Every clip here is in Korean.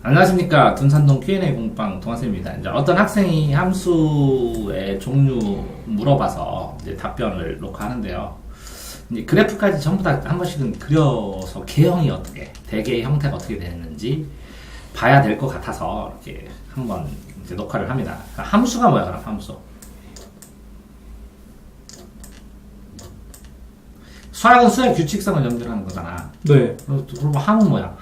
안녕하십니까. 둔산동 Q&A 공방 동환쌤입니다. 이제 어떤 학생이 함수의 종류 물어봐서 이제 답변을 놓고 하는데요. 이제 그래프까지 전부 다 한 번씩은 그려서 개형이 어떻게, 대개의 형태가 어떻게 되는지 봐야 될 것 같아서 이렇게 한번 이제 녹화를 합니다. 함수가 뭐야, 그럼 함수? 수학은 수의 규칙성을 연결하는 거잖아. 네. 그럼 함은 뭐야?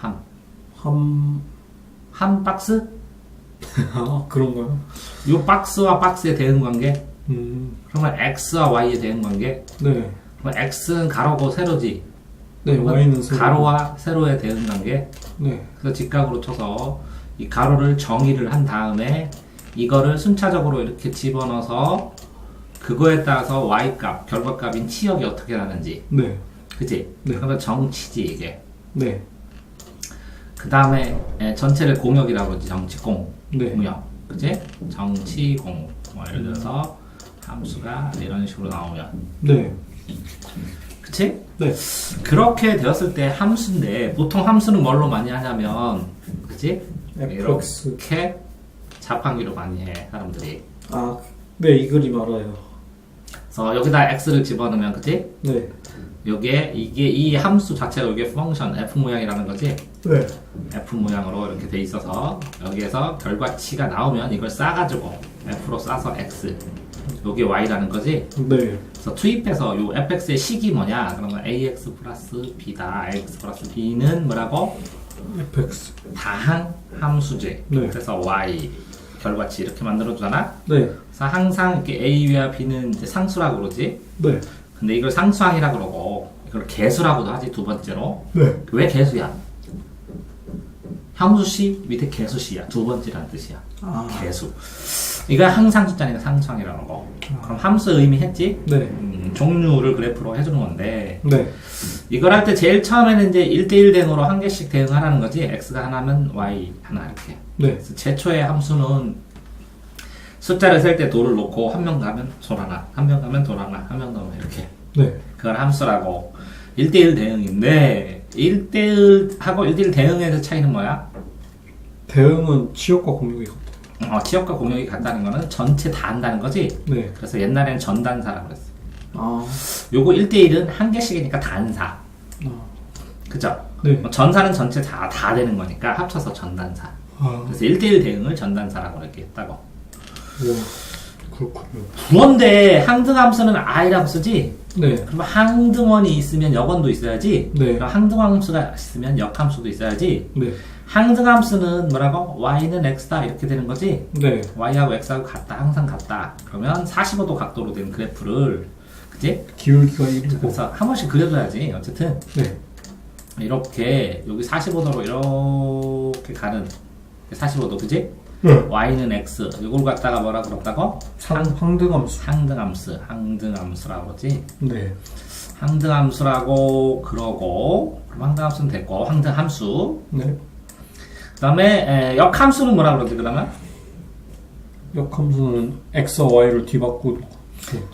함 박스? 아, 그런가요? 요 박스와 박스의 대응 관계? 그러면 x와 y의 대응 관계? 네. 그럼 x는 가로고 세로지? 네, y는 세로. 가로와 세로의 대응 관계? 네. 그래서 직각으로 쳐서 이 가로를 정의를 한 다음에 이거를 순차적으로 이렇게 집어넣어서 그거에 따라서 y값, 결과값인 치역이 어떻게 나는지. 네. 그치? 네. 그러면 정치지 이게. 네. 그 다음에 전체를 공역이라고 그러지. 정치공. 네. 공역. 그치? 정치공. 뭐 예를 들어서 함수가 이런 식으로 나오면. 네. 그치? 네. 그렇게 되었을 때 함수인데 보통 함수는 뭘로 많이 하냐면 그치? fx. 이렇게 자판기로 많이 해 사람들이. 아, 네, 이 그림 알아요. 그래서 여기다 x를 집어넣으면 그치? 네. 이게 이 함수 자체가 이게 펑션 f 모양이라는 거지. 네. f 모양으로 이렇게 돼 있어서 여기에서 결과치가 나오면 이걸 싸가지고 f로 싸서 x, 요게 y라는 거지. 네. 그래서 투입해서 요 fx의 식이 뭐냐? 그러면 ax 플러스 b다. ax 플러스 b는 뭐라고? fx. 다항 함수제. 네. 그래서 y 결과치 이렇게 만들어주잖아. 네. 그래서 항상 이렇게 a와 b는 이제 상수라고 그러지. 네. 근데 이걸 상수항이라 그러고 이걸 개수라고도 하지. 두 번째로. 네. 왜 개수야? 형수시 밑에 개수시야. 두 번째라는 뜻이야. 아. 개수. 이거 항상 숫자니까 상수항이라는 거. 그럼 함수 의미 했지? 네. 종류를 그래프로 해주는 건데 네. 이걸 할 때 제일 처음에는 이제 1대1 대응으로 한 개씩 대응하라는 거지. x가 하나면 y 하나 이렇게. 네. 그래서 제초의 함수는 숫자를 셀 때 도를 놓고 한 명 가면 돌 하나, 한 명 가면 돌 하나, 한 명 가면 이렇게. 네. 그걸 함수라고. 1대1 대응인데 1대1하고 1대1 대응의 차이는 뭐야? 대응은 치역과 공역이 같아요. 치역과 공역이 같다는 거는 전체 다 한다는 거지. 네. 그래서 옛날에는 전단사라고 그랬어. 아. 요거 1대1은 한 개씩이니까 단사. 아. 그죠? 네. 전사는 전체 다 되는 거니까 합쳐서 전단사. 아. 그래서 1대1 대응을 전단사라고 이렇게 했다고. 와. 그렇군요. 그런데 항등함수는 i라고 쓰지? 네. 그럼 항등원이 있으면 역원도 있어야지? 네. 그럼 항등함수가 있으면 역함수도 있어야지? 네. 항등함수는 뭐라고? y는 x다 이렇게 되는 거지? 네. y하고 x하고 같다, 항상 같다. 그러면 45도 각도로 된 그래프를, 그치? 기울기가 1이고. 그래서 한 번씩 그려줘야지. 어쨌든 네. 이렇게 여기 45도로 이렇게 가는 45도, 그치? 네. y는 x, 이걸 갖다가 뭐라 그랬다고? 항등함수. 항등함수라고 그러지? 네. 항등함수라고 그러고, 그럼 항등함수는 됐고, 항등함수. 네. 그 다음에 역함수는 뭐라 그러지, 그러면? 역함수는 x와 y를 뒤바꾸고.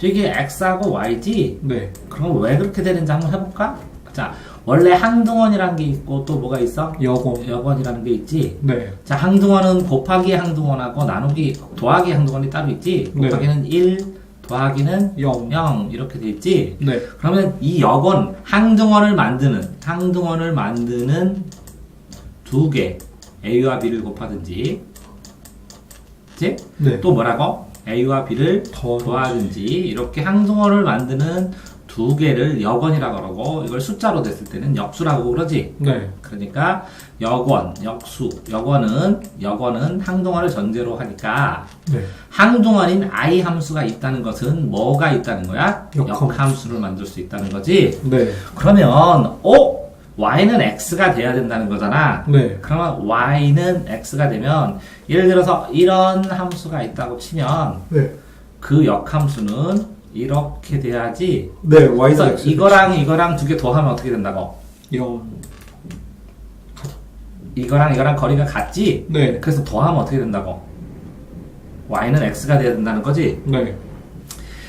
이게 x하고 y지? 네. 그럼 왜 그렇게 되는지 한번 해볼까? 자, 원래 항등원이라는 게 있고, 또 뭐가 있어? 역원. 역원이라는 게 있지? 네. 자, 항등원은 곱하기 항등원하고 나누기, 더하기 항등원이 따로 있지? 네. 곱하기는 1, 더하기는 0. 0, 이렇게 돼 있지? 네. 그러면 이 역원, 항등원을 만드는 두 개, a와 b를 곱하든지, 그치? 네. 또 뭐라고? a와 b를 더하든지, 이렇게 항등원을 만드는 두 개를 역원이라고 그러고, 이걸 숫자로 냈을 때는 역수라고 그러지? 네. 그러니까 역원, 역수, 역원은 항등원을 전제로 하니까 네. 항등원인 i 함수가 있다는 것은 뭐가 있다는 거야? 역함수를 만들 수 있다는 거지. 네. 그러면 y는 x가 돼야 된다는 거잖아. 네. 그러면 y는 x가 되면 예를 들어서 이런 함수가 있다고 치면 네. 그 역함수는 이렇게 돼야지. 네. 그래서 y는 x. 이거랑 두 개 더하면 어떻게 된다고? 0. 이거랑 거리가 같지? 네. 그래서 더하면 어떻게 된다고? y는 x가 돼야 된다는 거지? 네.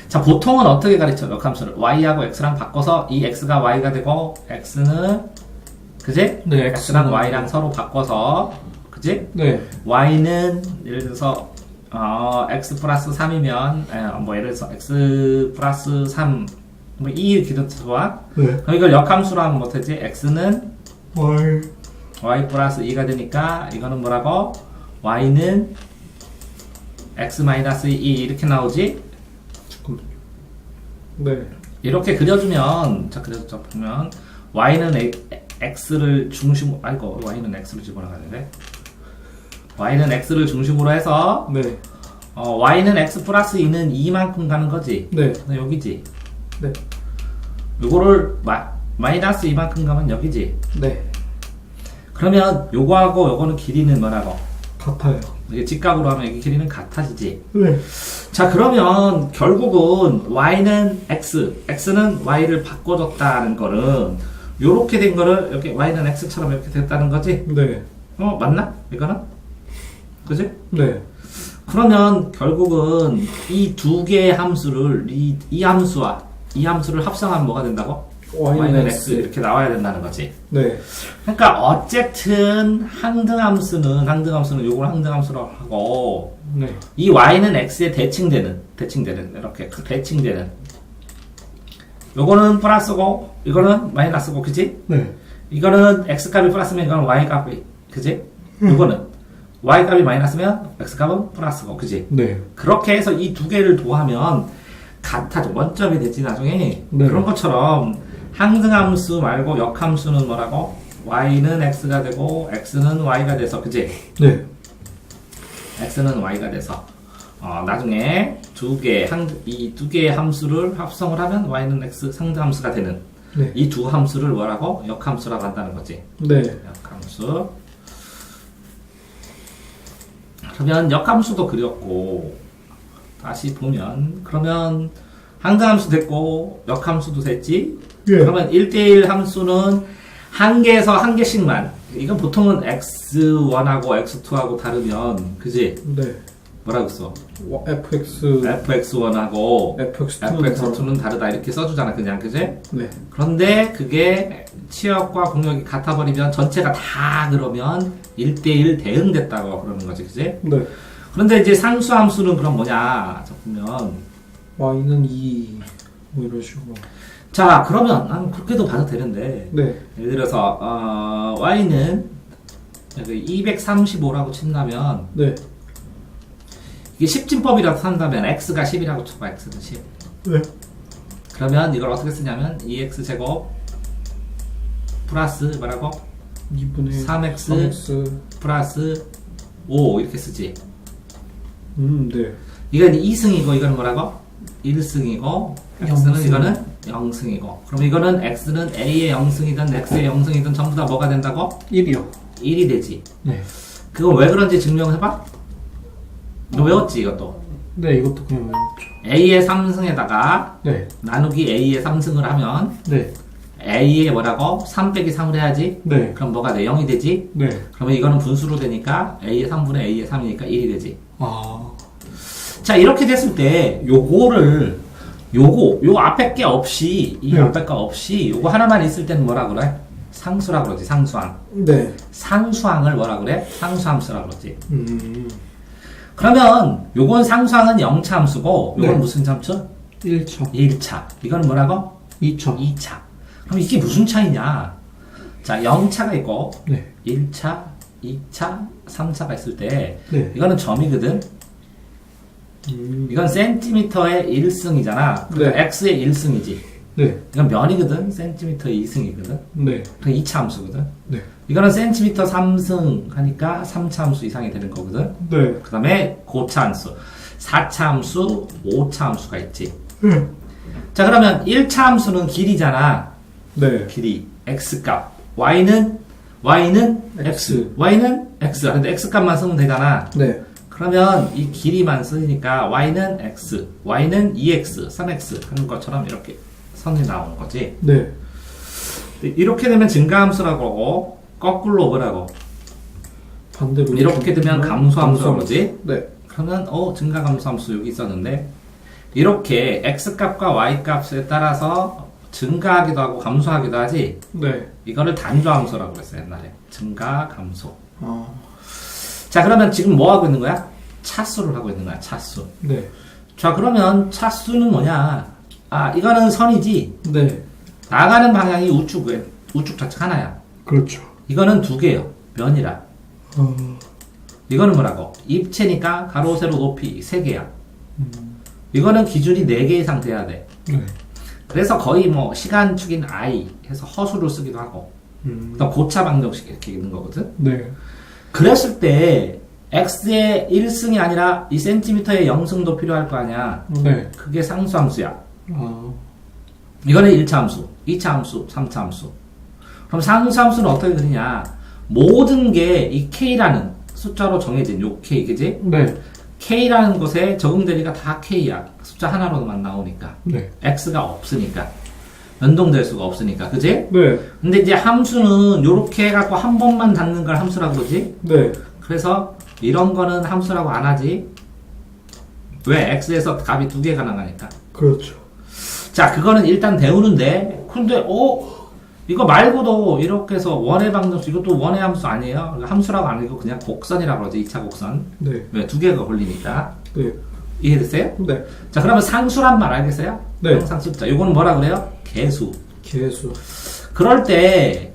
자, 보통은 어떻게 가르쳐? 역함수를 y하고 x랑 바꿔서 이 x가 y가 되고 x는, 그지? 네. x랑 y랑 서로 바꿔서, 그지? 네. y는 예를 들어서 x 플러스 3이면 뭐 예를 들어서 x 플러스 3 뭐 2 이렇게 좋아. 네. 그럼 이걸 역함수로 하면 못하지? x는 y. y 플러스 2가 되니까 이거는 뭐라고? y는 x 마이너스 2 이렇게 나오지? 잠깐만요. 네. 이렇게 그려주면 자 그래서 보면 y는 x를 중심으로 아이고 y는 x를 집어넣어야 y는 x를 중심으로 해서 네. y는 x 플러스 2는 2만큼 가는 거지. 네. 그래서 여기지. 네. 요거를 마이너스 2만큼 가면 여기지. 네. 그러면 요거하고 요거는 길이는 뭐라고? 같아요. 이게 직각으로 하면 여기 길이는 같아지지. 네. 자 그러면 결국은 y는 x는 y를 바꿔줬다는 거는 요렇게 된 거를 이렇게 y는 x처럼 이렇게 됐다는 거지. 네. 맞나? 이거는? 그지? 네. 그러면 결국은 이 두 개의 함수를 이 함수와 이 함수를 합성하면 뭐가 된다고? y는 x 이렇게 나와야 된다는 거지. 네. 그러니까 어쨌든 항등함수는 요걸 항등함수라고 하고 네. 이 y는 x에 대칭되는 이렇게 대칭되는 요거는 플러스고 이거는 마이너스고 그지? 네. 이거는 x 값이 플러스면 이거는 y 값이 그지? 요거는 y 값이 마이너스면 x 값은 플러스고 그지? 네. 그렇게 해서 이 두 개를 도하면 같아져 원점이 되지 나중에. 네. 그런 것처럼 항등함수 말고 역함수는 뭐라고? y는 x가 되고 x는 y가 돼서 그지? 네. x는 y가 돼서 나중에 이 두 개의 함수를 합성을 하면 y는 x 상등함수가 되는 네. 이 두 함수를 뭐라고? 역함수라고 한다는 거지. 네. 역함수. 그러면 역함수도 그렸고 다시 보면 그러면 항등함수 됐고 역함수도 됐지. 예. 그러면 1대1 함수는 한 개에서 한 개씩만. 이건 보통은 x1하고 x2하고 다르면 그지? 네. 뭐라고 써? fx1하고 fx1하고 fx2는 다르다 이렇게 써주잖아 그냥 그지? 네. 그런데 그게 치역과 공역이 같아버리면 전체가 다 그러면 1대1 대응됐다고 그러는 거지 그지? 네. 그런데 이제 상수함수는 그럼 뭐냐? 자 보면 y는 2 뭐 이런 식으로. 자 그러면 그렇게도 봐도 되는데 네. 예를 들어서 y는 여기 235라고 친다면 네. 이게 10진법이라고 한다면 x가 10이라고 쳐봐. x는 10. 네. 그러면 이걸 어떻게 쓰냐면 2x제곱 플러스 뭐라고? 2분의 3x 플러스 5 이렇게 쓰지. 네. 이건 2승이고 이거는 뭐라고? 1승이고 x는 0승. 이거는 0승이고 그럼 이거는 x는 a의 0승이든 x의 0승이든 전부 다 뭐가 된다고? 1이요. 1이 되지. 네. 그거 왜 그런지 증명해봐? 너 외웠지 이것도? 네, 이것도 그냥 외웠죠. a의 3승에다가 네. 나누기 a의 3승을 하면 네. a의 뭐라고? 3 빼기 3을 해야지? 네. 그럼 뭐가 돼? 0이 되지? 네. 그러면 이거는 분수로 되니까 a의 3분의 a의 3이니까 1이 되지. 아. 자 이렇게 됐을 때 요거를 요 앞에 게 없이 이 네. 앞에 거 없이 요거 하나만 있을 때는 뭐라 그래? 상수라 그러지. 상수항. 네. 상수항을 뭐라 그래? 상수함수라 그러지. 음. 그러면 요건 상수항은 0차 함수고 요건 네. 무슨 함수? 1차. 1차. 이거는 뭐라고? 2차. 2차. 그럼 이게 무슨 차이냐? 자, 0차가 있고 네. 1차, 2차, 3차가 있을 때 네. 이거는 점이거든. 이건 센티미터의 1승이잖아. 그러니까 네. x의 1승이지. 네. 이건 면이거든. 센티미터의 2승이거든. 네. 그럼 2차 함수거든. 네. 이거는 센티미터 3승 하니까 3차 함수 이상이 되는 거거든. 네. 그 다음에 고차 함수, 4차 함수, 5차 함수가 있지. 자, 그러면 1차 함수는 길이잖아. 네. 길이. x값. y는 x. y는 x. 근데 x값만 쓰면 되잖아. 네. 그러면 이 길이만 쓰니까 y는 x, y는 2x, 3x 하는 것처럼 이렇게 선이 나오는 거지. 네. 이렇게 되면 증가함수라고 하고 거꾸로 뭐라고? 반대로 이렇게 되면 감소함수라고 그러지. 네. 그러면 증가감소함수 여기 있었는데 이렇게 x값과 y값에 따라서 증가하기도 하고 감소하기도 하지. 네. 이거를 단조함수라고 그랬어요 옛날에. 증가 감소. 아. 자, 그러면 지금 뭐 하고 있는 거야? 차수를 하고 있는 거야, 차수. 네. 자, 그러면 차수는 뭐냐? 아, 이거는 선이지. 네. 나가는 방향이 우측 좌측 하나야. 그렇죠. 이거는 두 개요. 면이라. 어, 이거는 뭐라고? 입체니까 가로, 세로, 높이 세 개야. 이거는 기준이 4개 이상 돼야 돼. 네. 그래서 거의 뭐 시간축인 I 해서 허수를 쓰기도 하고, 그다음 고차 방정식 이렇게 있는 거거든. 네. 그랬을 때 x의 1승이 아니라 2cm의 0승도 필요할 거 아니야. 네. 그게 상수함수야. 아, 이거는 1차 함수, 2차 함수, 3차 함수. 그럼 상수함수는 어떻게 그리냐? 모든 게 이 k라는 숫자로 정해진 요 k, 그지? 네. k라는 것에 적응대리가 다 k야. 숫자 하나로만 나오니까. 네. x가 없으니까. 연동될 수가 없으니까. 그지? 네. 근데 이제 함수는 요렇게 해갖고 한 번만 닫는 걸 함수라고 그러지? 네. 그래서 이런 거는 함수라고 안 하지? 왜? x에서 값이 두 개가 나가니까. 그렇죠. 자, 그거는 일단 배우는데, 근데, 이거 말고도 이렇게 해서 원의 방정식, 이것도 원의 함수 아니에요? 함수라고 안 하고 그냥 곡선이라고 그러지, 2차 곡선. 네. 왜? 두 개가 걸리니까. 네. 이해됐어요? 네. 자, 그러면 상수란 말 알겠어요? 네. 항상 숫자. 이거는 뭐라 그래요? 개수. 개수. 그럴 때,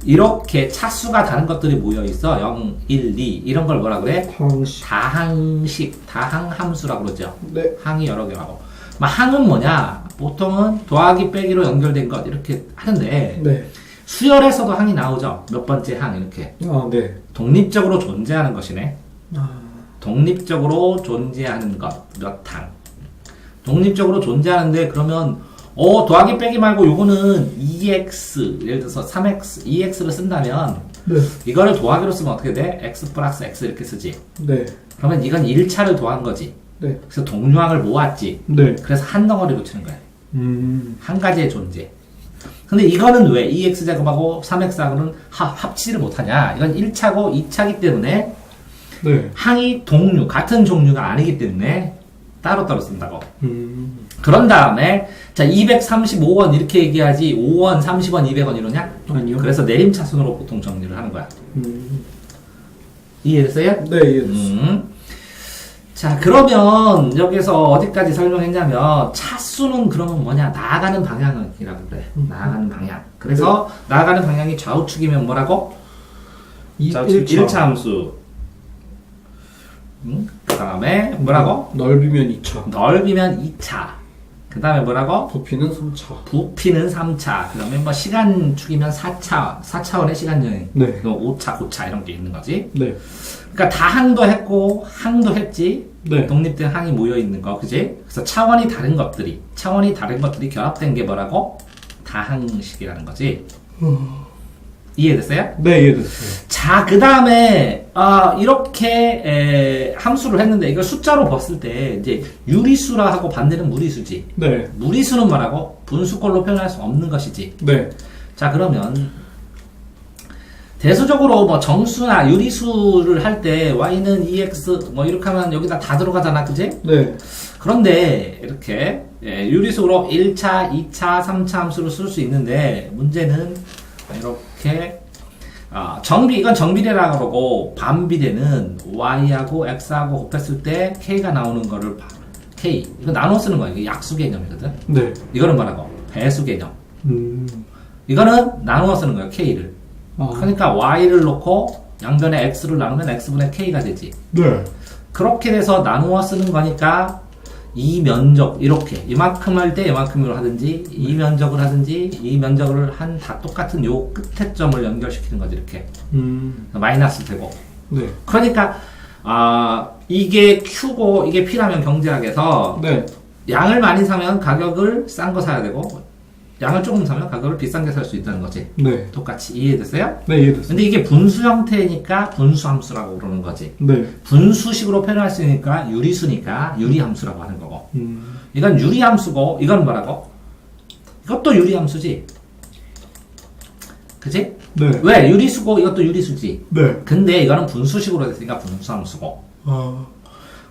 이렇게 차수가 다른 것들이 모여 있어. 0, 1, 2. 이런 걸 뭐라 그래? 항식. 다항함수라고 그러죠. 네. 항이 여러 개라고. 항은 뭐냐? 보통은 더하기 빼기로 연결된 것 이렇게 하는데 네. 수열에서도 항이 나오죠. 몇 번째 항 이렇게. 아, 네. 독립적으로 존재하는 것이네. 아, 독립적으로 존재하는 것 몇 항. 독립적으로 존재하는데 그러면 더하기 빼기 말고 요거는 2x 예를 들어서 3x 2x를 쓴다면 네. 이거를 더하기로 쓰면 어떻게 돼? x 플러스 x 이렇게 쓰지. 네. 그러면 이건 1차를 더한 거지. 네. 그래서 동류항을 모았지. 네. 그래서 한 덩어리로 치는 거야. 음. 한 가지의 존재. 근데 이거는 왜 2x제곱하고 3x하고는 합치지를 못하냐? 이건 1차고 2차기 때문에 네. 항이 동류, 같은 종류가 아니기 때문에 따로따로 쓴다고. 음. 그런 다음에 자 235원 이렇게 얘기하지 5원, 30원, 200원 이러냐? 아니요. 그래서 내림차순으로 보통 정리를 하는 거야. 음. 이해됐어요? 네, 이해됐어요. 자, 그러면 여기서 어디까지 설명했냐면 차수는 그러면 뭐냐? 나아가는 방향이라고 그래. 나아가는 방향. 그래서 나아가는 방향이 좌우축이면 뭐라고? 좌우축 1차 함수. 그 다음에 뭐라고? 넓이면 2차. 넓이면 2차. 그 다음에 뭐라고? 부피는 3차. 부피는 3차. 그 다음에 뭐 시간축이면 4차. 4차원의 시간여행. 네. 5차, 9차 이런 게 있는 거지. 네. 그러니까 다항도 했고 항도 했지. 네. 독립된 항이 모여 있는 거, 그지? 그래서 차원이 다른 것들이 결합된 게 뭐라고? 다항식이라는 거지. 이해됐어요? 네, 이해됐어요. 자, 그 다음에 이렇게 함수를 했는데 이걸 숫자로 봤을 때 이제 유리수라 하고 반대는 무리수지. 네. 무리수는 뭐라고? 분수꼴로 표현할 수 없는 것이지. 네. 자, 그러면 대수적으로 뭐 정수나 유리수를 할 때 y는 2x 뭐 이렇게 하면 여기다 다 들어가잖아, 그지? 네. 그런데 이렇게 유리수로 1차, 2차, 3차 함수를 쓸 수 있는데 문제는 이렇게 이건 정비례라고 그러고 반비례는 y하고 x하고 곱했을 때 k가 나오는 거를 k 이거 나눠 쓰는 거야. 이게 약수 개념이거든. 네. 이거는 뭐라고? 배수 개념. 음. 이거는 나누어 쓰는 거야, k를. 그러니까 y를 놓고 양변에 x를 나누면 x분의 k가 되지. 네. 그렇게 돼서 나누어 쓰는 거니까 이 면적 이렇게 이만큼 할 때 이만큼으로 하든지 이 면적을 하든지 이 면적을 한 다 똑같은 요 끝에 점을 연결시키는 거지 이렇게. 마이너스 되고. 네. 그러니까 이게 Q고 이게 P라면 경제학에서 네. 양을 많이 사면 가격을 싼 거 사야 되고 양을 조금 사면 가격을 비싼 게 살 수 있다는 거지. 네. 똑같이 이해됐어요? 네, 이해됐어요. 근데 이게 분수 형태니까 분수함수라고 그러는 거지. 네. 분수식으로 표현할 수 있으니까 유리수니까 유리함수라고 하는 거고. 음. 이건 유리함수고 이건 뭐라고? 이것도 유리함수지. 그치? 네. 왜? 유리수고 이것도 유리수지. 네. 근데 이거는 분수식으로 됐으니까 분수함수고. 아.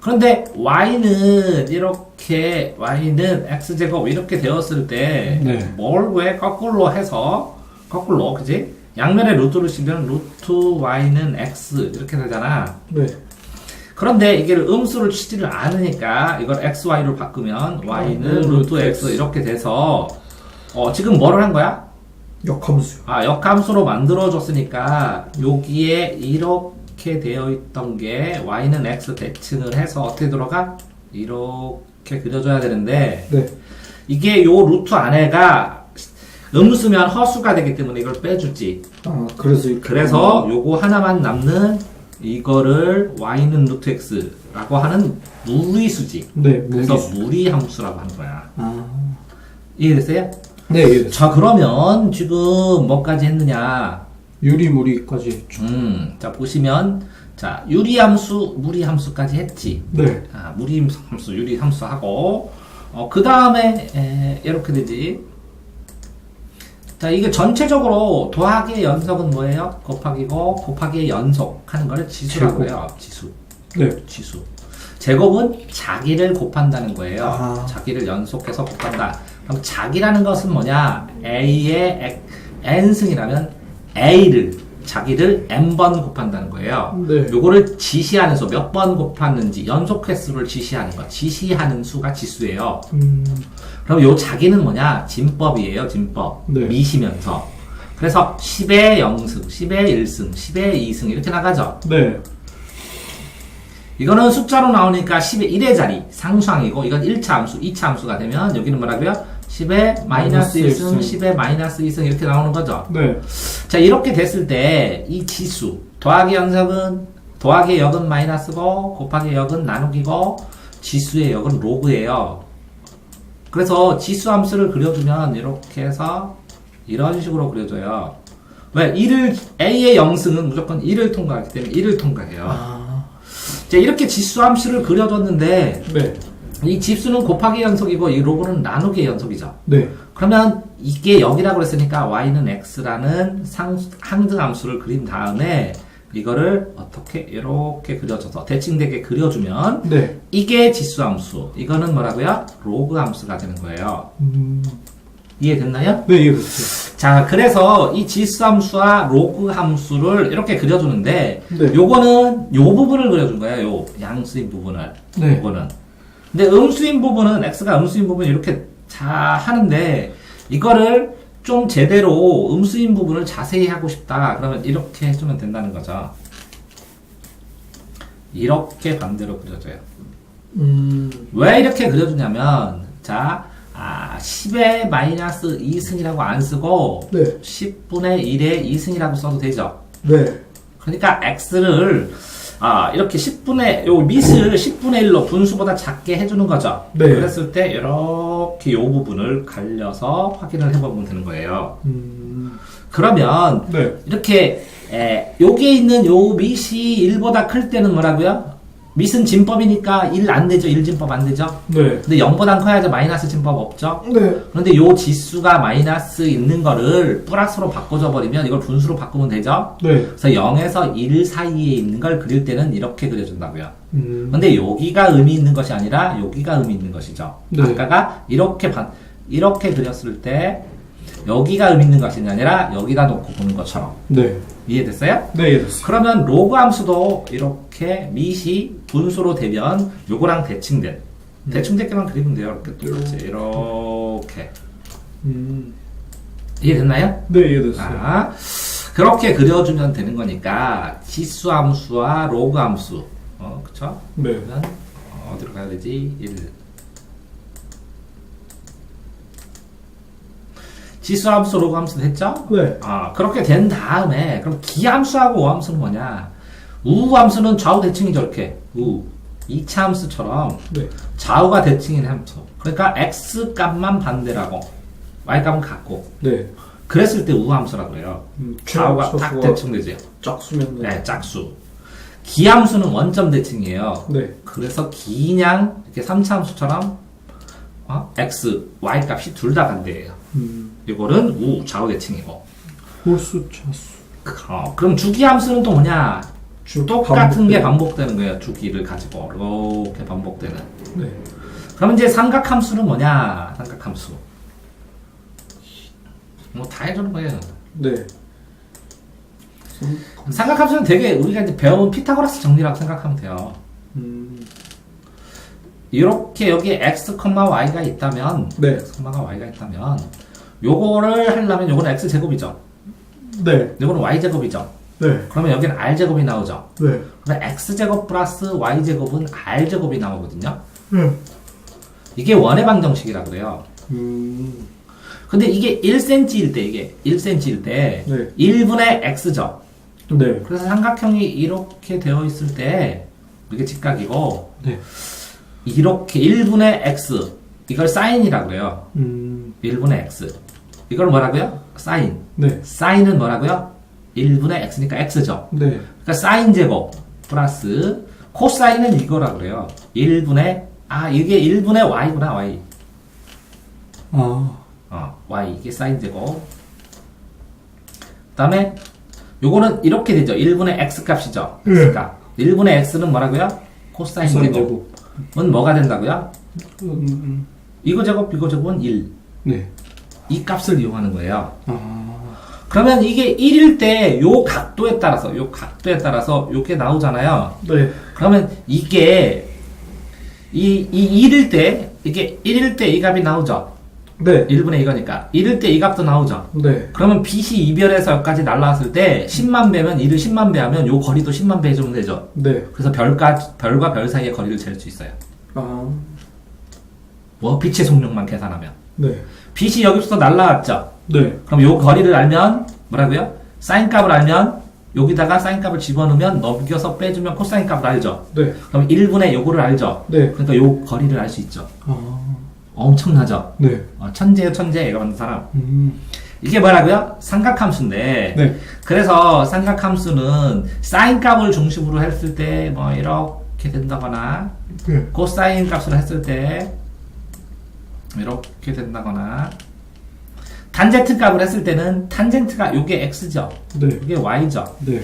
그런데 y는 이렇게 y는 x제곱 이렇게 되었을 때 네. 뭘 왜 거꾸로 해서 거꾸로 그지? 양면에 루트를 씌면 루트 y는 x 이렇게 되잖아. 네. 그런데 이게 음수를 치지를 않으니까 이걸 x, y로 바꾸면 y는 루트 x 이렇게 돼서 지금 뭐를 한 거야? 역함수요. 역함수로 만들어줬으니까 여기에 이렇게 되어 있던 게 y는 x 대칭을 해서 어떻게 들어가? 이렇게 그려줘야 되는데 네. 이게 요 루트 안에가 음수면 허수가 되기 때문에 이걸 빼주지. 그래서 이렇게. 그래서 요거 하나만 남는 이거를 y는 루트 x라고 하는 무리수지. 네. 그래서 무리수. 무리함수라고 하는 거야. 이해됐어요? 네, 예. 자, 그러면 지금 뭐까지 했느냐? 유리무리까지 했죠. 자, 보시면, 자, 유리함수, 무리함수까지 했지. 네. 무리함수, 유리함수 하고, 그 다음에, 이렇게 되지. 자, 이게 전체적으로 더하기의 연속은 뭐예요? 곱하기고, 곱하기의 연속 하는 거를 지수라고 해요. 지수. 네. 지수. 제곱은 자기를 곱한다는 거예요. 아. 자기를 연속해서 곱한다. 그럼 자기라는 것은 뭐냐? A의 n승이라면 A를 자기를 n번 곱한다는 거예요. 네. 요거를 지시하는 수, 몇 번 곱하는지 연속 횟수를 지시하는 거. 지시하는 수가 지수예요. 그럼 요 자기는 뭐냐? 진법이에요. 진법. 네. 미시면서. 그래서 10의 0승, 10의 1승, 10의 2승 이렇게 나가죠. 네. 이거는 숫자로 나오니까 10의 1의 자리 상수항이고 이건 1차 함수, 2차 함수가 되면 여기는 뭐라고요? 10의 마이너스 1승, 10의 마이너스 2승 이렇게 나오는 거죠. 네. 자, 이렇게 됐을 때 이 지수 더하기 연속은 더하기의 역은 마이너스고 곱하기의 역은 나누기고 지수의 역은 로그예요. 그래서 지수 함수를 그려주면 이렇게 해서 이런 식으로 그려줘요. 왜? A의 0승은 무조건 1을 통과하기 때문에 1을 통과해요. 자, 이렇게 지수 함수를 그려줬는데 네. 이 지수는 곱하기 연속이고 이 로그는 나누기 연속이죠. 네. 그러면 이게 0이라고 그랬으니까 y는 x라는 항등 함수를 그린 다음에 이거를 어떻게 이렇게 그려줘서 대칭되게 그려주면 네. 이게 지수 함수, 이거는 뭐라고요? 로그 함수가 되는 거예요. 이해됐나요? 네, 이해됐어요. 자, 그래서 이 지수 함수와 로그 함수를 이렇게 그려주는데 네. 요거는 요 부분을 그려준 거예요. 요 양수인 부분을. 네. 요거는. 근데 음수인 부분은 x가 음수인 부분 이렇게 자 하는데 이거를 좀 제대로 음수인 부분을 자세히 하고 싶다. 그러면 이렇게 해주면 된다는 거죠. 이렇게 반대로 그려줘요. 왜 이렇게 그려주냐면 자 10의 마이너스 2승이라고 안 쓰고 네. 10분의 1의 2승이라고 써도 되죠. 네. 그러니까 x를 이렇게 10분의 요 밑을 10분의 1로 분수보다 작게 해주는 거죠. 네. 그랬을 때 이렇게 요 부분을 갈려서 확인을 해보면 되는 거예요. 그러면 네. 이렇게 여기에 있는 요 밑이 1보다 클 때는 뭐라고요? 밑은 진법이니까 1 안 되죠. 1진법 안 되죠. 네. 근데 0보단 커야죠. 마이너스 진법 없죠. 네. 그런데 요 지수가 마이너스 있는 거를 플러스로 바꿔줘 버리면 이걸 분수로 바꾸면 되죠. 네. 그래서 0에서 1 사이에 있는 걸 그릴 때는 이렇게 그려준다고요. 근데 여기가 의미 있는 것이 아니라 여기가 의미 있는 것이죠. 네. 아까가 이렇게 그렸을 때 여기가 의미 있는 것이 아니라 여기다 놓고 보는 것처럼. 네. 이해됐어요? 네, 이해됐어요. 그러면 로그 함수도 이렇게 밑이 분수로 되면 요거랑 대칭되게만 그리면 돼요. 이렇게. 이해됐나요? 네, 이해됐어요. 그렇게 그려주면 되는 거니까 지수 함수와 로그 함수, 그쵸? 네. 그러면 어디로 가야 되지? 1. 지수 함수, 로그 함수 됐죠? 네. 그렇게 된 다음에 그럼 기함수하고 오함수는 뭐냐? 우함수는 좌우 대칭이죠, 이렇게. 2차 함수처럼 네. 좌우가 대칭인 함수. 그러니까 x 값만 반대라고, y 값은 같고. 네. 그랬을 때 우함수라고 해요. 좌우가 딱 대칭되죠. 짝수면 네, 짝수. 기함수는 원점 대칭이에요. 네. 그래서 기냥 이렇게 3차 함수처럼 x, y 값이 둘 다 반대예요. 이거는 좌우 대칭이고. 홀수 차수. 그럼 주기함수는 또 뭐냐? 똑같은 게 반복되는. 반복되는 거예요. 주기를 가지고 이렇게 반복되는. 네. 그럼 이제 삼각함수는 뭐냐? 삼각함수. 뭐 다 해주는 거예요. 네. 삼각함수는 되게 우리가 이제 배운 피타고라스 정리라고 생각하면 돼요. 이렇게 여기 x, y가 있다면, 네. x, y가 있다면, 요거를 하려면 요거는 x 제곱이죠. 네. 요거는 y 제곱이죠. 네. 그러면 여기는 r 제곱이 나오죠. 네. 그러면 x 제곱 플러스 y 제곱은 r 제곱이 나오거든요. 네. 이게 원의 방정식이라고 그래요. 음. 근데 이게 1cm일 때, 이게 1cm일 때, 네. 1분의 x죠. 네. 그래서 삼각형이 이렇게 되어 있을 때, 이게 직각이고, 네. 이렇게 1분의 x, 이걸 사인이라고 그래요. 1분의 x. 이걸 뭐라고요? 사인. 네. 사인은 뭐라고요? 1분의 x니까 x죠. 네. 그러니까 사인 제곱 플러스 코사인은 이거라고 그래요. 1분의, 이게 1분의 y구나, y. y. 이게 사인 제곱. 그 다음에, 요거는 이렇게 되죠. 1분의 x 값이죠. x 값. 1분의 x는 뭐라고요? 코사인 제곱. 은 뭐가 된다고요? 이거 제곱은 1. 네. 이 값을 이용하는 거예요. 그러면 이게 1일 때 요 각도에 따라서 요게 나오잖아요. 네. 그러면 이게 이 1일 때 이게 1일 때 이 값이 나오죠. 네. 1분의 2거니까 1일 때 이 값도 나오죠. 네. 그러면 빛이 이별해서 여기까지 날라왔을 때 10만 배면 1을 10만 배 하면 요 거리도 10만 배 해주면 되죠. 네. 그래서 별과 별 사이의 거리를 잴 수 있어요. 뭐 빛의 속력만 계산하면. 네. 빛이 여기부터 날라왔죠. 네. 그럼 요 거리를 알면 뭐라고요? 사인 값을 알면 여기다가 사인 값을 집어넣으면 넘겨서 빼주면 코사인 값을 알죠. 네. 그럼 1분의 요거를 알죠. 네. 그러니까 요 거리를 알 수 있죠. 엄청나죠. 네. 천재예요, 천재. 얘가 만든 사람. 이게 뭐라고요? 삼각함수인데. 네. 그래서 삼각함수는 사인 값을 중심으로 했을 때 뭐 이렇게 된다거나 네. 코사인 값을 했을 때 이렇게 된다거나 탄젠트 값을 했을 때는 탄젠트가 요게 x죠. 네. 요게 y죠. 네.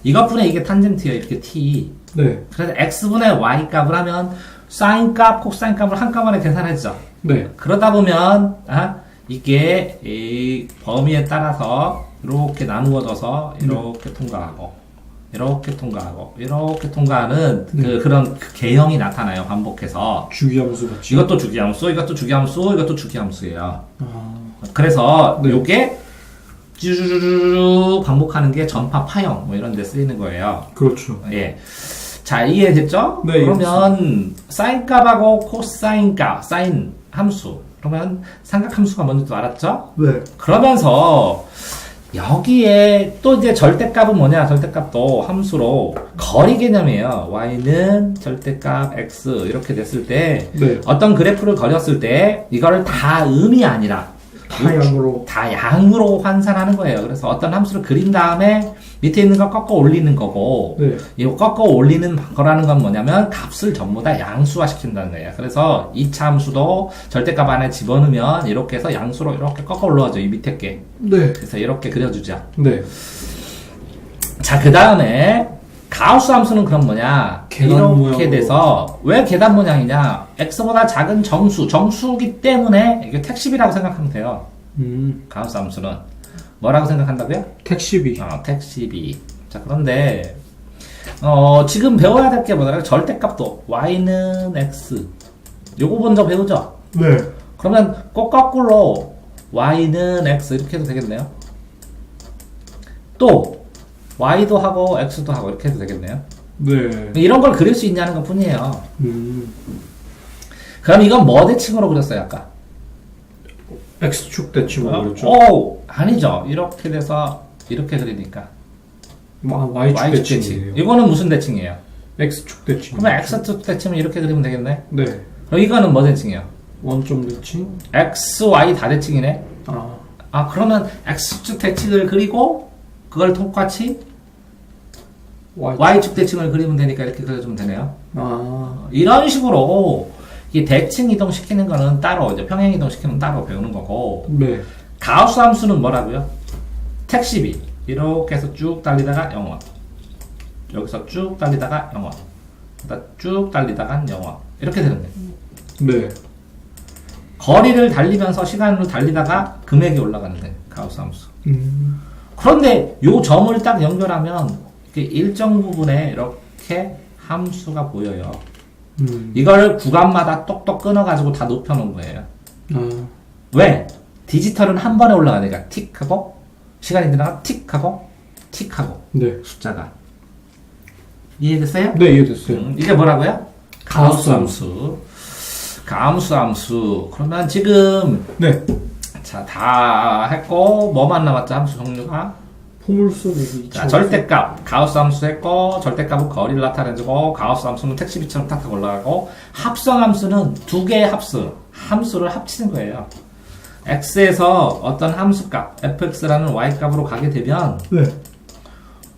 이것분의 이게 탄젠트예요. 이렇게 t. 네. 그래서 x분의 y 값을 하면 사인 값, 코사인 값을 한꺼번에 계산했죠. 네. 그러다 보면 이게 이 범위에 따라서 이렇게 나누어져서 이렇게 통과하고 이렇게 통과하고 이렇게 통과하는 그런 개형이 나타나요. 반복해서. 주기함수 같이. 이것도 주기함수, 이것도 주기함수, 이것도 주기함수예요. 그래서 네. 요게 쭈쭈쭈쭈 반복하는 게 전파 파형 뭐 이런 데 쓰이는 거예요. 그렇죠. 예. 자, 이해됐죠? 네, 그러면 사인 값하고 코사인 값, 사인 함수. 그러면 삼각함수가 뭔지 또 알았죠? 네. 그러면서 여기에 또 이제 절대값은 뭐냐? 절대값도 함수로 거리 개념이에요. y는 절대값 x 이렇게 됐을 때 네. 어떤 그래프를 그렸을 때 이거를 다 음이 아니라 다양으로. 다 양으로 환산하는 거예요. 그래서 어떤 함수를 그린 다음에 밑에 있는 거 꺾어 올리는 거고 네. 이 꺾어 올리는 거라는 건 뭐냐면 값을 전부 다 양수화 시킨다는 거예요. 그래서 2차 함수도 절대값 안에 집어넣으면 이렇게 해서 양수로 이렇게 꺾어 올라와줘. 이 밑에 게. 네. 그래서 이렇게 그려주자. 네. 자, 그 다음에 가우스 함수는 그럼 뭐냐? 계단 이렇게 모양으로. 돼서 왜 계단 모양이냐? x보다 작은 정수기 때문에 이게 택십이라고 생각하면 돼요. 가우스 함수는 뭐라고 생각한다고요? 택시비. 택십이. 자, 그런데 지금 배워야 될 게 뭐냐면 절대값도 y는 x. 요거 먼저 배우죠. 네. 그러면 꼭 거꾸로 y는 x 이렇게 해도 되겠네요. 또 y도 하고 x도 하고 이렇게 해도 되겠네요. 네. 이런 걸 그릴 수 있냐는 것 뿐이에요. 그럼 이건 뭐 대칭으로 그렸어요, 아까? X축 대칭으로 그랬죠. 아니죠. 이렇게 돼서 이렇게 그리니까. Y축 대칭이에요. 이거는 무슨 대칭이에요? X축 대칭. 그러면 X축 대칭은 이렇게 그리면 되겠네. 네. 그럼 이거는 뭐 대칭이에요? 원점 대칭. X, Y 다 대칭이네. 그러면 X축 대칭을 그리고 그걸 똑같이 Y축 대칭을 그리면 되니까 이렇게 그려주면 되네요. 이런 식으로 이 대칭 이동시키는 거는 따로, 이제 평행 이동시키는 건 따로 배우는 거고. 네. 가우스 함수는 뭐라고요? 택시비. 이렇게 해서 쭉 달리다가 0원. 여기서 쭉 달리다가 0원. 쭉 달리다가 0원. 이렇게 되는 거예요. 네. 거리를 달리면서 시간으로 달리다가 금액이 올라가는 거예요. 가우스 함수. 그런데 요 점을 딱 연결하면 일정 부분에 이렇게 함수가 보여요. 이걸 구간마다 똑똑 끊어가지고 다 높여놓은 거예요. 왜? 디지털은 한 번에 올라가니까 틱하고 시간이 지나가 틱하고 틱하고 네. 숫자가 이해됐어요? 네, 이해됐어요. 이게 뭐라고요? 가우스 함수. 가우스 함수. 그러면 지금 네. 자, 다 했고 뭐만 남았죠? 함수 종류가 포물선 여기 자, 절대값 가우스 함수 했고 절대값은 거리를 나타내주고 가우스 함수는 택시비처럼 탁탁 올라가고 합성 함수는 두 개의 함수를 합치는 거예요. x에서 어떤 함수값 fx라는 y값으로 가게 되면 네.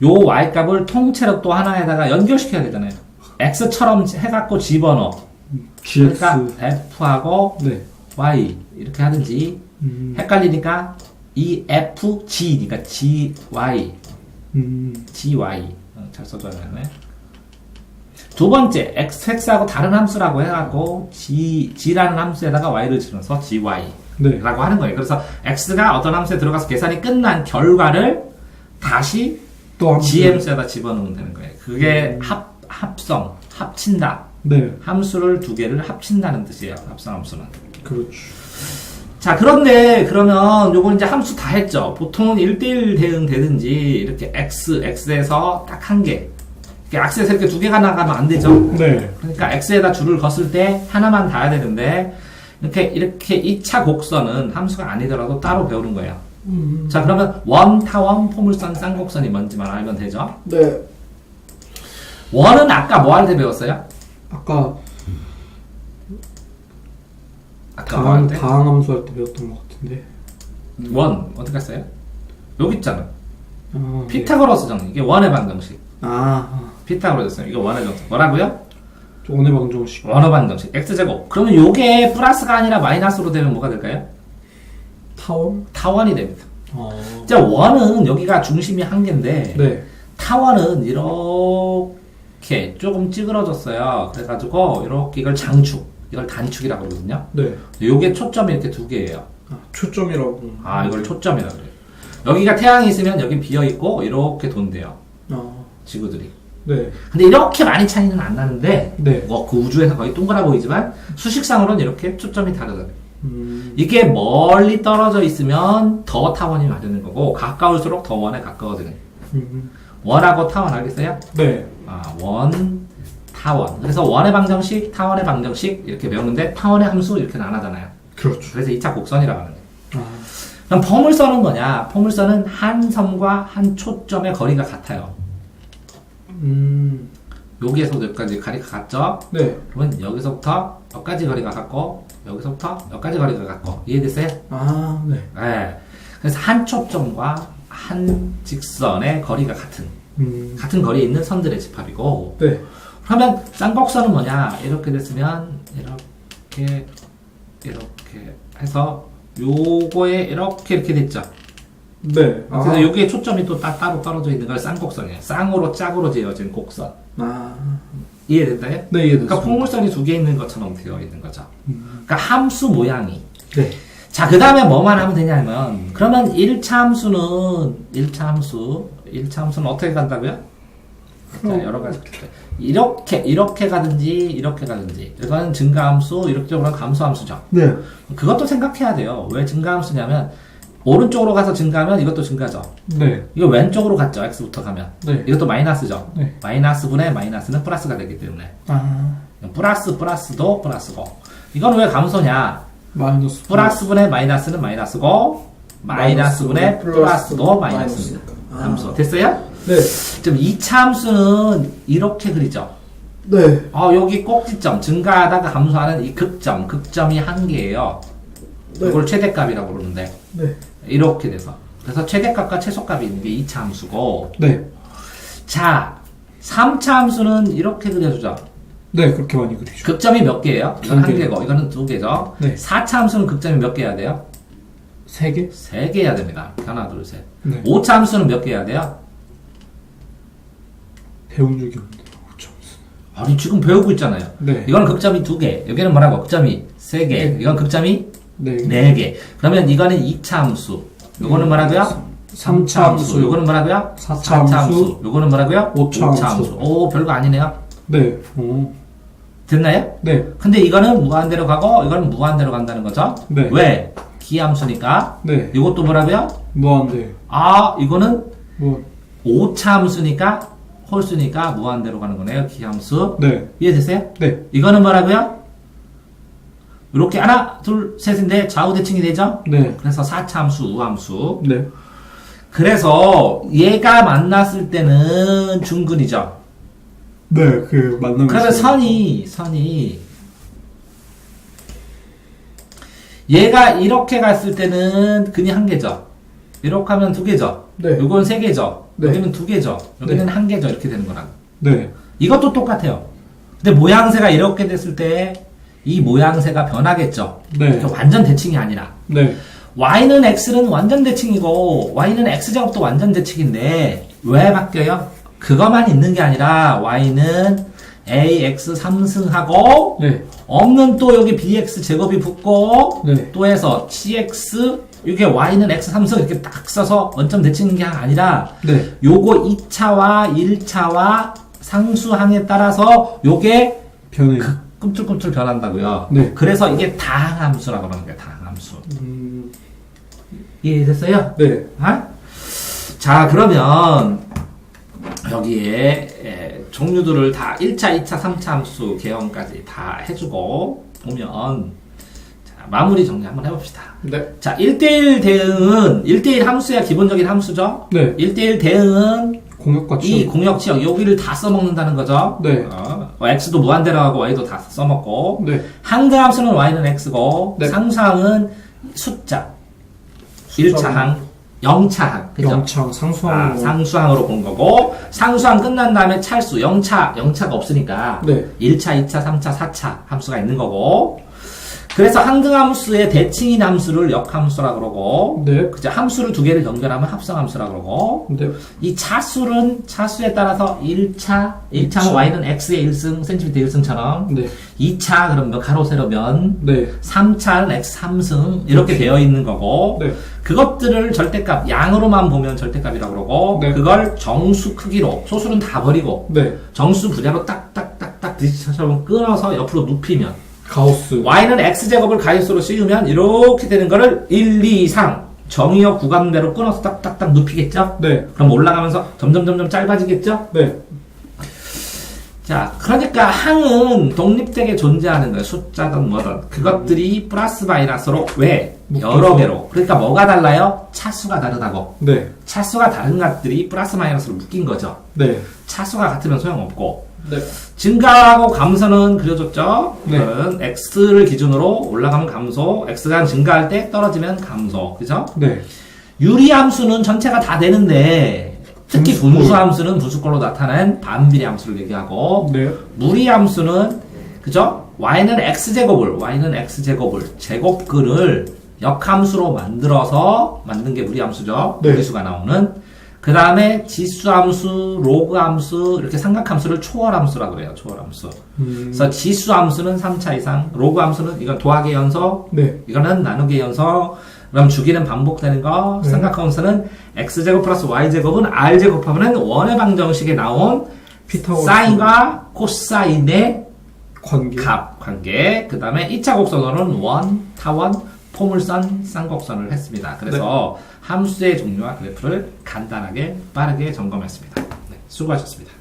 요 y값을 통째로 또 하나에다가 연결시켜야 되잖아요. x처럼 해갖고 집어넣어. GX. 그러니까 f하고 네. y 이렇게 하든지 헷갈리니까 이 fg니까 gy gy 잘 써줘야 되네. 두 번째 x하고 다른 함수라고 해갖고 g라는 함수에다가 y를 집어넣어서 gy 네. 라고 하는 거예요. 그래서 x가 어떤 함수에 들어가서 계산이 끝난 결과를 다시 또 함수. g함수에다 집어넣으면 되는 거예요. 그게 합성, 합친다. 네. 함수를 두 개를 합친다는 뜻이에요. 합성 함수는. 그렇죠. 자, 그런데 그러면 요거 이제 함수 다 했죠. 보통은 1대1 대응 되든지 이렇게 x에서 딱 한 개. 이렇게 x에서 이렇게 두 개가 나가면 안 되죠. 네. 그러니까 x에다 줄을 걷을 때 하나만 닿아야 되는데 이렇게 2차 곡선은 함수가 아니더라도 따로 배우는 거예요. 자, 그러면 원, 타원, 포물선, 쌍곡선이 뭔지만 알면 되죠. 네. 원은 아까 뭐 할 때 배웠어요? 아까 뭐 할 때? 다항함수 할 때 배웠던 것 같은데. 원, 어떻게 했어요? 여기 있잖아. 네. 피타고라스 정리. 이게 원의 방정식. 아. 피타고라스요. 이거 원의 정식. 뭐라고요? 원의 방정식. 원의 방정식. x제곱. 그러면 요게 플러스가 아니라 마이너스로 되면 뭐가 될까요? 타원? 타원이 됩니다. 어. 자, 원은 여기가 중심이 한 개인데 네. 타원은 이렇게 조금 찌그러졌어요. 그래가지고 이렇게 이걸 장축, 이걸 단축이라고 그러거든요. 네. 요게 초점이 이렇게 두 개예요. 아, 초점이라고. 아, 이걸 초점이라고 그래요. 여기가 태양이 있으면 여기 비어 있고 이렇게 돈대요. 지구들이. 네. 근데 이렇게 많이 차이는 안 나는데 네. 뭐 그 우주에서 거의 동그라 보이지만 수식상으로는 이렇게 초점이 다르거든요. 이게 멀리 떨어져 있으면 더 타원이 맞는 거고 가까울수록 더 원에 가까워지는 거예요. 원하고 타원 알겠어요? 네. 아, 원, 타원. 그래서 원의 방정식, 타원의 방정식 이렇게 배우는데 타원의 함수 이렇게는 안 하잖아요. 그렇죠. 그래서 2차 곡선이라고 하는 거예요. 아. 그럼 포물선은 뭐냐? 포물선은 한 점과 한 초점의 거리가 같아요. 여기에서부터 여기까지 거리가 같죠? 네. 그러면 여기서부터 여기까지 거리가 같고 여기서부터 여기까지 거리가 같고 이해됐어요? 아, 네. 네. 그래서 한 초점과 한 직선의 거리가 같은 거리에 있는 선들의 집합이고 네. 그러면 쌍곡선은 뭐냐? 이렇게 됐으면 이렇게 해서 요거에 이렇게 됐죠. 네. 그래서 여기에 초점이 또 따로 떨어져 있는 걸 쌍곡선이에요. 쌍으로 짝으로 지어진 곡선. 이해됐나요? 네, 이해됐습니다. 그러니까 포물선이 두 개 있는 것처럼 되어 있는 거죠. 그러니까 함수 모양이. 네. 자, 그 다음에 뭐만 하면 되냐면, 그러면 1차 함수는 어떻게 간다고요? 자, 여러 가지. 이렇게 가든지, 이거는 증가함수, 이렇게 쪽으로는 감소함수죠. 네. 그것도 생각해야 돼요. 왜 증가함수냐면, 오른쪽으로 가서 증가하면 이것도 증가죠. 네. 이거 왼쪽으로 갔죠. x부터 가면. 네. 이것도 마이너스죠. 네. 마이너스 분의 마이너스는 플러스가 되기 때문에. 아. 플러스도 플러스고. 이건 왜 감소냐? 마이너스. 플러스 분의 마이너스는 마이너스고, 마이너스 분의 플러스도 마이너스입니다. 함수. 됐어요? 네. 지금 2차 함수는 이렇게 그리죠. 네. 여기 꼭지점, 증가하다가 감소하는 이 극점이 한 개예요. 네. 이걸 최대값이라고 그러는데. 네. 이렇게 돼서. 그래서 최대값과 최소값이 있는 게 2차 함수고. 네. 자, 3차 함수는 이렇게 그려주죠. 네, 그렇게 많이 그리죠. 극점이 몇 개예요? 이건 두 한 개. 개고, 이거는 두 개죠. 네. 4차 함수는 극점이 몇 개 해야 돼요? 3개? 3개 해야 됩니다. 하나, 둘, 셋. 네. 5차 함수는 몇 개 해야 돼요? 배운 적이 없는데. 아니, 지금 배우고 있잖아요. 네. 이거는 극점이 2개. 여기는 뭐라고? 극점이 3개. 네. 이건 극점이 네. 4개. 그러면 이거는 2차 함수. 이거는 뭐라고요? 3차 함수. 요거는 뭐라고요? 4차 함수. 요거는 뭐라고요? 5차 함수. 오, 별거 아니네요. 네. 됐나요? 네. 근데 이거는 무한대로 가고 이거는 무한대로 간다는 거죠? 네. 왜? 기함수니까. 네. 이것도 뭐라고요? 무한대. 아, 이거는 뭐. 5차 함수니까 홀수니까 무한대로 가는 거네요. 기함수. 네. 이해되세요? 네. 이거는 뭐라고요? 이렇게 하나, 둘, 셋인데 좌우 대칭이 되죠? 네. 그래서 4차 함수, 우함수. 네. 그래서 얘가 만났을 때는 중근이죠. 네. 그 만나면. 그러면 선이 얘가 이렇게 갔을 때는 근이 한 개죠. 이렇게 하면 두 개죠. 네. 요건 세 개죠. 네. 여기는 두 개죠. 여기는 네. 한 개죠. 이렇게 되는 거랑. 네. 이것도 똑같아요. 근데 모양새가 이렇게 됐을 때 이 모양새가 변하겠죠. 네. 이렇게 완전 대칭이 아니라. 네. y는 x는 완전 대칭이고 y는 x제곱도 완전 대칭인데 왜 바뀌어요? 그것만 있는 게 아니라 y는 ax 3승하고 네. 없는 또 여기 bx 제곱이 붙고 네. 또 해서 cx 이게 y는 x 3승 이렇게 딱 써서 원점 대칭인 게 아니라 네. 요거 2차와 1차와 상수항에 따라서 요게 변해. 꿈틀꿈틀 변한다고요. 네. 그래서 이게 다항함수라고 하는 거예요. 다항함수. 이해됐어요? 네. 아? 자, 그러면 여기에 종류들을 다 1차, 2차, 3차 함수 개형까지 다 해주고 보면 자, 마무리 정리 한번 해봅시다. 네. 자, 1대1 대응은 1대1 함수야 기본적인 함수죠? 네. 1대1 대응은 공역과 이 치역. 공역치역 여기를 다 써먹는다는 거죠? 네. x도 무한대로 하고 y도 다 써먹고 네. 항등함수는 y는 x고 네. 상수항은 숫자 1차항 0차항 그죠? 영창 상수항으로. 상수항으로 본 거고 상수항 끝난 다음에 찰수 0차가 없으니까 네. 1차, 2차, 3차, 4차 함수가 있는 거고 그래서 항등함수의 대칭인 함수를 역함수라 그러고 네. 그죠? 함수를 두 개를 연결하면 합성함수라 그러고 네. 이 차수에 따라서 1차는 y는 x의 1승, cm 1승처럼 네. 2차 그러면 가로 세로면 네. 3차는 x 3승 이렇게 되어 있는 거고 네. 그것들을 절대값 양으로만 보면 절대값이라고 그러고 네. 그걸 정수 크기로 소수는 다 버리고 네. 정수 분야로 딱딱딱딱 디지털처럼 끊어서 옆으로 눕히면 가우스. y는 x제곱을 가위수로 씌우면 이렇게 되는 거를 1, 2, 3 정의역 구간대로 끊어서 딱딱딱 눕히겠죠? 네. 그럼 올라가면서 점점 짧아지겠죠? 네. 자, 그러니까 항은 독립되게 존재하는 거예요. 숫자든 뭐든. 그것들이 플러스 마이너스로 왜? 묶여서. 여러 개로. 그러니까 뭐가 달라요? 차수가 다르다고. 네. 차수가 다른 것들이 플러스 마이너스로 묶인 거죠. 네. 차수가 같으면 소용없고. 네. 증가하고 감소는 그려줬죠? 네. 그건 x를 기준으로 올라가면 감소, x가 증가할 때 떨어지면 감소. 그죠? 네. 유리함수는 전체가 다 되는데 특히 분수꼴. 분수함수는 분수꼴로 나타낸 반비례함수를 얘기하고 네. 무리함수는 그죠? y는 x제곱을 제곱근을 역함수로 만들어서 만든 게 무리함수죠. 네. 무리수가 나오는 그 다음에 지수함수, 로그함수 이렇게 삼각함수를 초월함수라고 그래요. 초월함수. 그래서 지수함수는 3차 이상, 로그함수는 이건 더하기 연속, 네. 이거는 나누기 연속. 그럼 주기는 반복되는 거. 네. 삼각함수는 x제곱 플러스 y제곱은 r제곱하면 원의 방정식에 나온 피타고라스. 사인과 코사인의 관계. 관계. 그 다음에 2차 곡선으로는 원, 타원, 포물선, 쌍곡선을 했습니다. 그래서 함수의 종류와 그래프를 간단하게 빠르게 점검했습니다. 네, 수고하셨습니다.